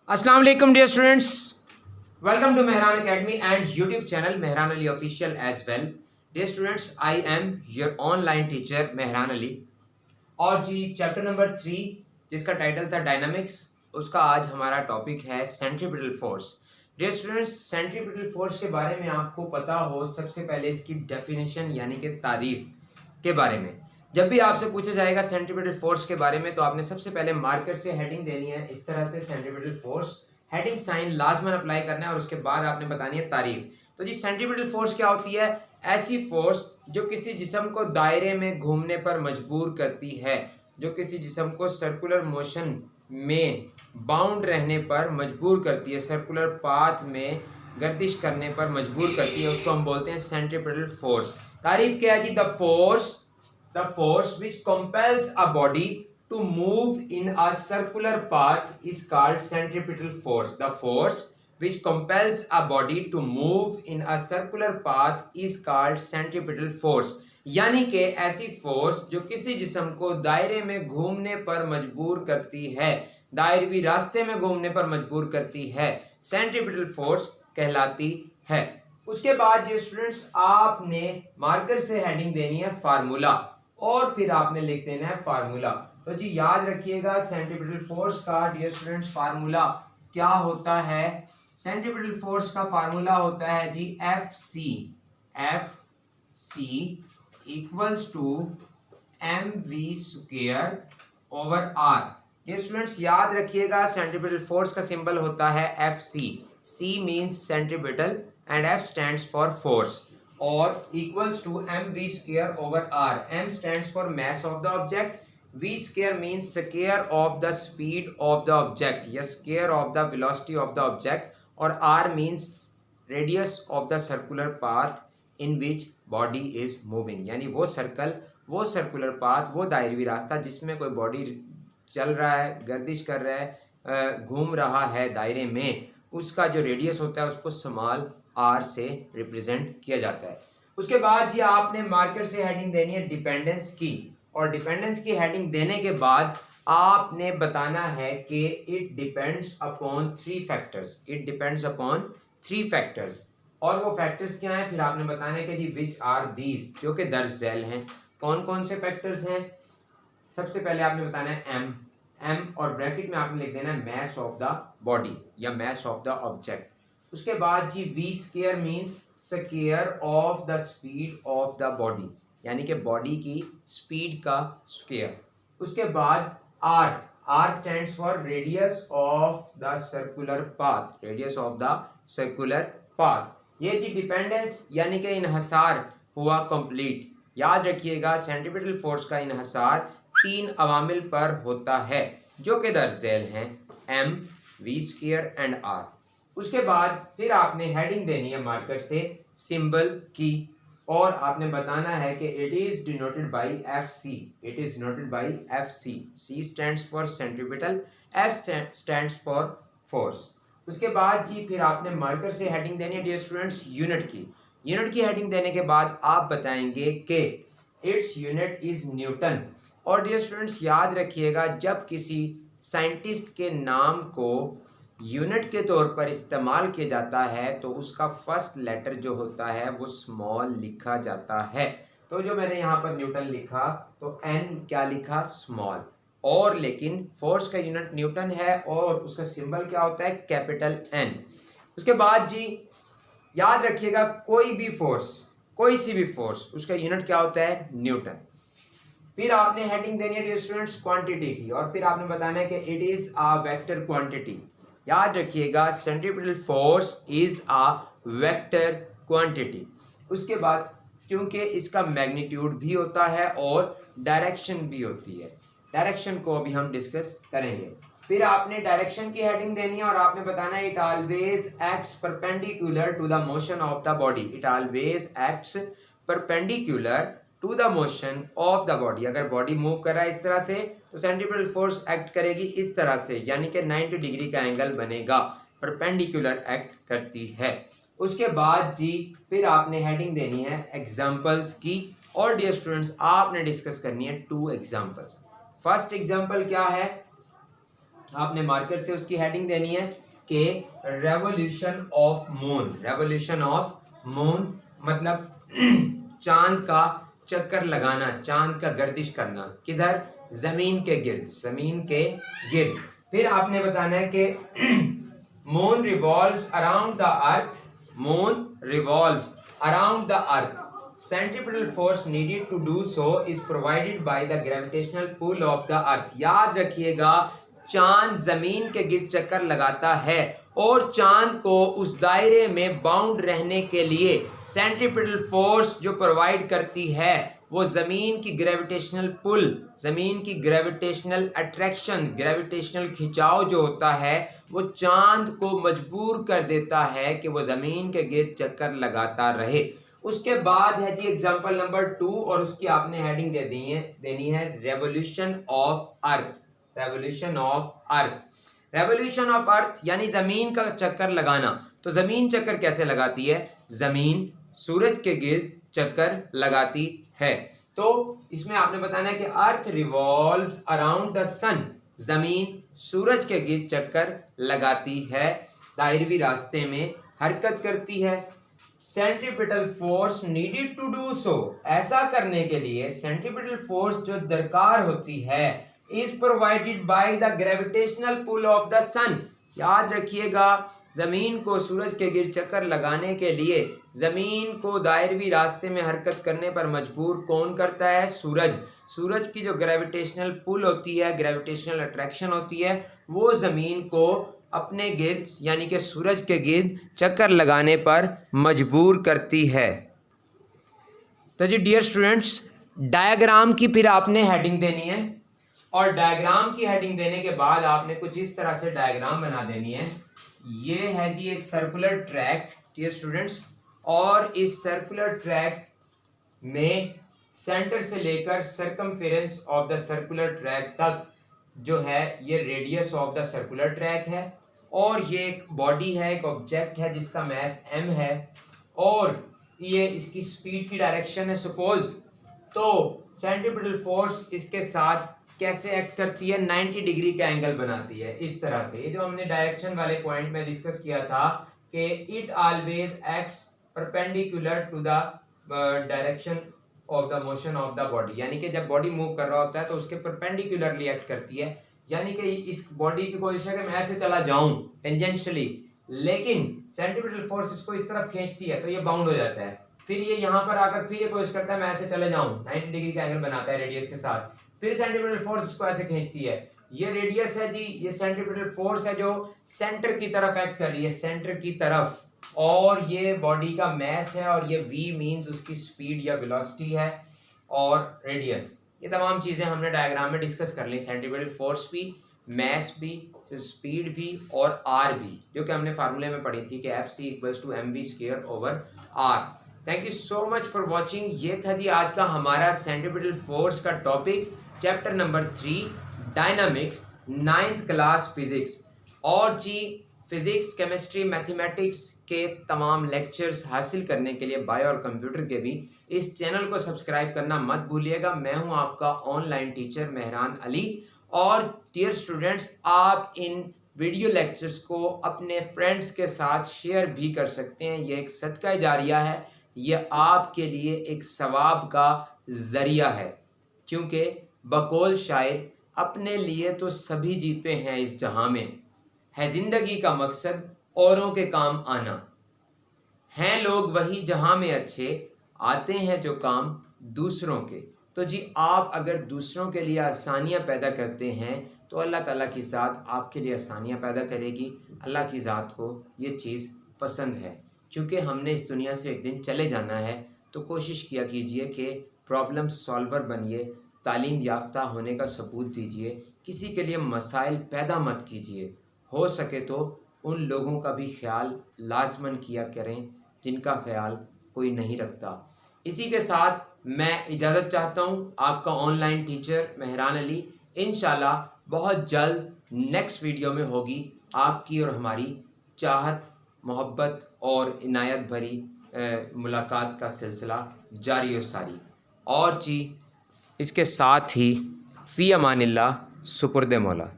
अस्सलाम वालेकुम dear students, welcome to Mehran academy and YouTube channel Mehran Ali official as well. Dear students, I am your online teacher Mehran Ali. और जी chapter number 3 जिसका title था dynamics, उसका आज हमारा टॉपिक है centripetal force. Dear students, centripetal force के बारे में आपको पता हो सबसे पहले इसकी डेफिनेशन यानी कि तारीफ के बारे में। जब भी आपसे पूछा जाएगा सेंट्रीपिटल फोर्स के बारे में तो आपने सबसे पहले मार्कर से हेडिंग देनी है, इस तरह से सेंट्रीपिटल फोर्स हेडिंग साइन लाजमन अप्लाई करना है और उसके बाद आपने बतानी है तारीफ। तो जी सेंट्रीपिटल फोर्स क्या होती है? ऐसी फोर्स जो किसी जिस्म को दायरे में घूमने पर मजबूर करती है, जो किसी जिस्म को सर्कुलर मोशन में बाउंड रहने पर मजबूर करती है, सर्कुलर पाथ में गर्दिश करने पर मजबूर करती है, उसको हम बोलते हैं सेंट्रीपिटल फोर्स। तारीफ क्या है कि the force which compels a body to move in a circular path is called centripetal force. The force which compels a body to move in a circular path is called centripetal force. यानी कि ऐसी force जो किसी जिस्म को दायरे में घूमने पर मजबूर करती है, दायरवी रास्ते में घूमने पर मजबूर करती है, सेंट्रीपिटल फोर्स कहलाती है। उसके बाद ये स्टूडेंट्स आपने मार्कर से हेडिंग देनी है फार्मूला और फिर आपने लिख देना है फार्मूला। तो जी याद रखिएगा सेंट्रीपिटल फोर्स का डियर स्टूडेंट्स फार्मूला क्या होता है। सेंट्रीपिटल फोर्स का फार्मूला होता है जी F C equals to M V square over R. Dear students याद रखिएगा सेंट्रीपिटल फोर्स का सिंबल होता है F C means centripetal and F stands for force और equals to mv square over r. m stands for mass of the object, v square means square of the speed of the object या square of the velocity of the object और r means radius of the circular path in which body is moving। यानी वो circle, वो circular path, वो दायरवी रास्ता जिसमें कोई body चल रहा है, गर्दिश कर रहा है, घूम रहा है दायरे में, उसका जो रेडियस होता है उसको स्मॉल आर से रिप्रेजेंट किया जाता है। उसके बाद जी आपने मार्कर से हेडिंग देनी है डिपेंडेंस की और डिपेंडेंस की हेडिंग देने के बाद आपने बताना है कि it depends upon three factors और वो फैक्टर्स क्या हैं फिर आपने बताना है कि जी विच आर दीज, जो कि दर्ज झैल हैं। कौन कौन से फैक्टर्स हैं? सबसे पहले आपने बताना है एम और ब्रैकेट में आपने लिख देना है मैस ऑफ द बॉडी या मैस ऑफ द ऑब्जेक्ट। उसके बाद जी V square means square of the speed of the body, यानी कि बॉडी की स्पीड का स्क्वायर। उसके बाद R stands for radius of the circular path. ये जी डिपेंडेंस यानी कि इन्हसार हुआ कंप्लीट। याद रखिएगा सेंट्रीपिटल फोर्स का इन्हसार तीन अवामिल पर होता है जो कि दर्ज झैल हैं M, V square and R. उसके बाद फिर आपने हेडिंग देनी है मार्कर से सिंबल की और आपने बताना है कि it is denoted by F C stands for centripetal, F stands for force. उसके बाद जी फिर आपने मार्कर से हेडिंग देनी है डियर स्टूडेंट्स यूनिट की हेडिंग देने के बाद आप बताएंगे कि इट्स यूनिट इज न्यूटन। और डियर स्टूडेंट्स याद रखिएगा जब किसी साइंटिस्ट के नाम को यूनिट के तौर पर इस्तेमाल किया जाता है तो उसका फर्स्ट लेटर जो होता है वो स्मॉल लिखा जाता है। तो जो मैंने यहाँ पर न्यूटन लिखा तो एन क्या लिखा? स्मॉल। और लेकिन फोर्स का यूनिट न्यूटन है और उसका सिंबल क्या होता है? Capital N. उसके बाद जी याद रखिएगा कोई सी भी फोर्स उसका यूनिट क्या होता है? न्यूटन। फिर आपने हेडिंग देनी है डियर स्टूडेंट्स क्वांटिटी की और फिर आपने बताना है कि it is a vector quantity. याद रखिएगा centripetal force is a vector quantity. उसके बाद क्योंकि इसका मैग्नीट्यूड भी होता है और डायरेक्शन भी होती है, डायरेक्शन को अभी हम डिस्कस करेंगे। फिर आपने डायरेक्शन की हेडिंग देनी है और आपने बताना है it always acts perpendicular to the motion of the body. It always acts perpendicular to the motion of the body. अगर बॉडी मूव कर रहा है इस तरह से तो सेंट्रीपिटल फोर्स एक्ट करेगी इस तरह से, यानी कि 90 डिग्री का एंगल बनेगा, परपेंडिकुलर एक्ट करती है। उसके बाद जी फिर आपने हेडिंग देनी है एग्जांपल्स की और डियर स्टूडेंट्स आपने डिस्कस करनी है 2 एग्जांपल्स। फर्स्ट एग्जांपल क्या है आपने मार्कर से उसकी हेडिंग देनी है कि revolution of moon. Revolution of moon मतलब चांद का चक्कर लगाना, चांद का गर्दिश करना, किधर? जमीन के गिर्द, जमीन के गिर्द। फिर आपने बताना है कि moon revolves around the earth, moon revolves around the earth, centripetal force needed to do so is provided by the gravitational pull of the earth. याद रखिएगा, चांद जमीन के गिर्द चक्कर लगाता है और चांद को उस दायरे में बाउंड रहने के लिए सेंट्रीपिटल फोर्स जो प्रोवाइड करती है वो ज़मीन की ग्रेविटेशनल पुल, ज़मीन की ग्रेविटेशनल अट्रैक्शन, ग्रेविटेशनल खिंचाव जो होता है वो चांद को मजबूर कर देता है कि वो ज़मीन के गिर्द चक्कर लगाता रहे। उसके बाद है जी एग्जाम्पल नंबर 2 और उसकी आपने हेडिंग देनी है revolution of earth. Revolution of earth, revolution of earth यानी ज़मीन का चक्कर लगाना। तो ज़मीन चक्कर कैसे लगाती है? ज़मीन सूरज के गिर्द चक्कर लगाती है। तो इसमें आपने बताना है कि अर्थ रिवॉल्व्स अराउंड द सन, ज़मीन सूरज के गिर्द चक्कर लगाती है, दायरवी रास्ते में हरकत करती है। Centripetal force needed to do so, ऐसा करने के लिए सेंट्रीपिटल फोर्स जो दरकार होती है is provided by the gravitational pull of the sun. याद रखिएगा, ज़मीन को सूरज के गिर्द चक्कर लगाने के लिए ज़मीन को दायरवी रास्ते में हरकत करने पर मजबूर कौन करता है? सूरज। सूरज की जो ग्रेविटेशनल पुल होती है, ग्रेविटेशनल अट्रैक्शन होती है, वो ज़मीन को अपने गिर्द यानी कि सूरज के गिर्द चक्कर लगाने पर मजबूर करती है। तो जी डियर स्टूडेंट्स, डायग्राम की फिर आपने हेडिंग देनी है और डायग्राम की हेडिंग देने के बाद आपने कुछ इस तरह से डायग्राम बना देनी है। ये है जी एक सर्कुलर ट्रैक डियर स्टूडेंट्स, और इस सर्कुलर ट्रैक में सेंटर से लेकर circumference of the circular track तक जो है ये radius of the circular track है, और ये एक बॉडी है, एक ऑब्जेक्ट है जिसका मास m है, और ये इसकी स्पीड की डायरेक्शन है सपोज। तो सेंट्रीपिटल फोर्स इसके साथ कैसे एक्ट करती है? 90 डिग्री का एंगल बनाती है इस तरह से। ये जो हमने डायरेक्शन वाले पॉइंट में डिस्कस किया था कि it always acts perpendicular to the direction of the motion of the body, यानी कि जब बॉडी मूव कर रहा होता है तो उसके परपेंडिकुलरली एक्ट करती है, यानी कि इस बॉडी की कोशिश है कि मैं ऐसे चला जाऊं टेंजेंशियली, लेकिन सेंट्रीपिटल फोर्स इसको इस तरफ खींचती है तो ये बाउंड हो जाता है। फिर ये यहाँ पर आकर फिर ये कोशिश करता है मैं ऐसे चले जाऊं, 90 डिग्री का एंगल बनाता है रेडियस के साथ, फिर सेंट्रीपिटल फोर्स इसको ऐसे खींचती है। ये रेडियस है जी, ये सेंट्रीपिटल फोर्स है जो सेंटर की तरफ एक्ट कर रही है, सेंटर की तरफ, और ये बॉडी का मास है, और ये v मींस उसकी स्पीड या वेलोसिटी है, और रेडियस। ये तमाम चीज़ें हमने डायग्राम में डिस्कस कर ली, सेंट्रीपिटल फोर्स भी, मास भी, स्पीड भी और r भी, जो कि हमने फार्मूले में पढ़ी थी कि Fc=mv²/r। Thank you so much for watching. ये था जी आज का हमारा सेंट्रीपिटल फोर्स का topic, chapter number 3 dynamics, 9th class physics. और जी फिजिक्स, केमिस्ट्री, मैथमेटिक्स के तमाम लेक्चर्स हासिल करने के लिए, बायो और कंप्यूटर के भी, इस चैनल को सब्सक्राइब करना मत भूलिएगा। मैं हूं आपका ऑनलाइन टीचर मेहरान अली। और डियर स्टूडेंट्स, आप इन वीडियो लेक्चर्स को अपने फ्रेंड्स के साथ शेयर भी कर सकते हैं। ये एक सदका जारिया है, ये आपके लिए एक सवाब का ज़रिया है, क्योंकि बकौल शायर अपने लिए तो सभी जीते हैं इस जहां में, है ज़िंदगी का मकसद औरों के काम आना, हैं लोग वही जहां में अच्छे, आते हैं जो काम दूसरों के। तो जी आप अगर दूसरों के लिए आसानियां पैदा करते हैं तो अल्लाह ताला की ज़ात आपके लिए आसानियां पैदा करेगी। अल्लाह की ज़ात को ये चीज़ पसंद है। चूँकि हमने इस दुनिया से एक दिन चले जाना है, तो कोशिश किया कीजिए कि प्रॉब्लम सॉल्वर बनिए, तालीम याफ्ता होने का सबूत दीजिए, किसी के लिए मसाइल पैदा मत कीजिए। हो सके तो उन लोगों का भी ख्याल लाजमन किया करें जिनका ख्याल कोई नहीं रखता। इसी के साथ मैं इजाज़त चाहता हूँ, आपका ऑनलाइन टीचर मेहरान अली। इंशाल्लाह बहुत जल्द नेक्स्ट वीडियो में होगी आपकी और हमारी चाहत, मोहब्बत और इनायत भरी मुलाकात का सिलसिला जारी और सारी। और जी इसके साथ ही फ़ी अमानिल्लाह, सुपुर्द मौला।